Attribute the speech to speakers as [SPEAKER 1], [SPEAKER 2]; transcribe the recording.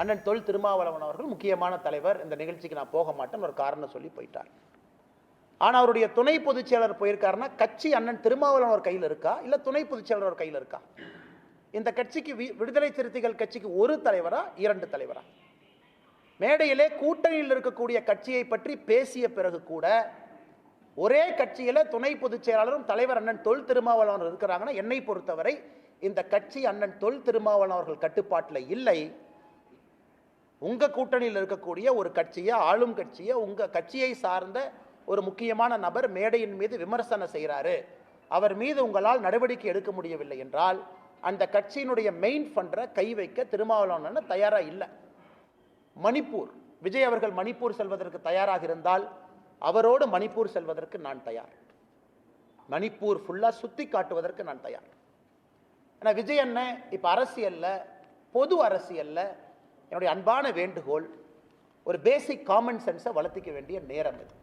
[SPEAKER 1] அண்ணன் தொல் திருமாவளவன் அவர்கள் முக்கியமான தலைவர், இந்த நிகழ்ச்சிக்கு நான் போக மாட்டேன் ஒரு காரணம் சொல்லி போயிட்டார். ஆனால் அவருடைய துணை பொதுச் செயலர் போயிருக்காருன்னா கட்சி அண்ணன் திருமாவளவன் ஒரு கையில் இருக்கா, இல்லை துணை பொதுச் செயலர் ஒரு கையில் இருக்கா? இந்த கட்சிக்கு விடுதலை சிறுத்தைகள் கட்சிக்கு ஒரு தலைவரா, 2 தலைவரா? மேடையிலே கூட்டணியில் இருக்கக்கூடிய கட்சியை பற்றி பேசிய பிறகு கூட ஒரே கட்சியில துணை பொதுச் செயலாளரும் தலைவர் அண்ணன் தொல் திருமாவளவன் இருக்கிறாங்கன்னா என்னை பொறுத்தவரை இந்த கட்சி அண்ணன் தொல் திருமாவளவன் அவர்கள் கட்டுப்பாட்டில் இல்லை. உங்க கூட்டணியில் இருக்கக்கூடிய ஒரு கட்சியை, ஆளும் கட்சியை, உங்க கட்சியை சார்ந்த ஒரு முக்கியமான நபர் மேடையின் மீது விமர்சனம் செய்கிறாரு, அவர் மீது உங்களால் நடவடிக்கை எடுக்க முடியவில்லை என்றால் அந்த கட்சியினுடைய மெயின் ஃபண்டரை கை வைக்க திருமாவளவன் தயாரா இல்லை. மணிப்பூர், விஜய் அவர்கள் மணிப்பூர் செல்வதற்கு தயாராக இருந்தால் அவரோடு மணிப்பூர் செல்வதற்கு நான் தயார். மணிப்பூர் ஃபுல்லா சுத்தி காட்டுவதற்கு நான் தயார். ஆனா விஜய் அண்ணன் இப்ப அரசியல்ல, பொது அரசியல்ல என்னுடைய அன்பான வேண்டுகோள், ஒரு பேசிக் காமன் சென்ஸை வளர்த்திக்க வேண்டிய நேரம் இது.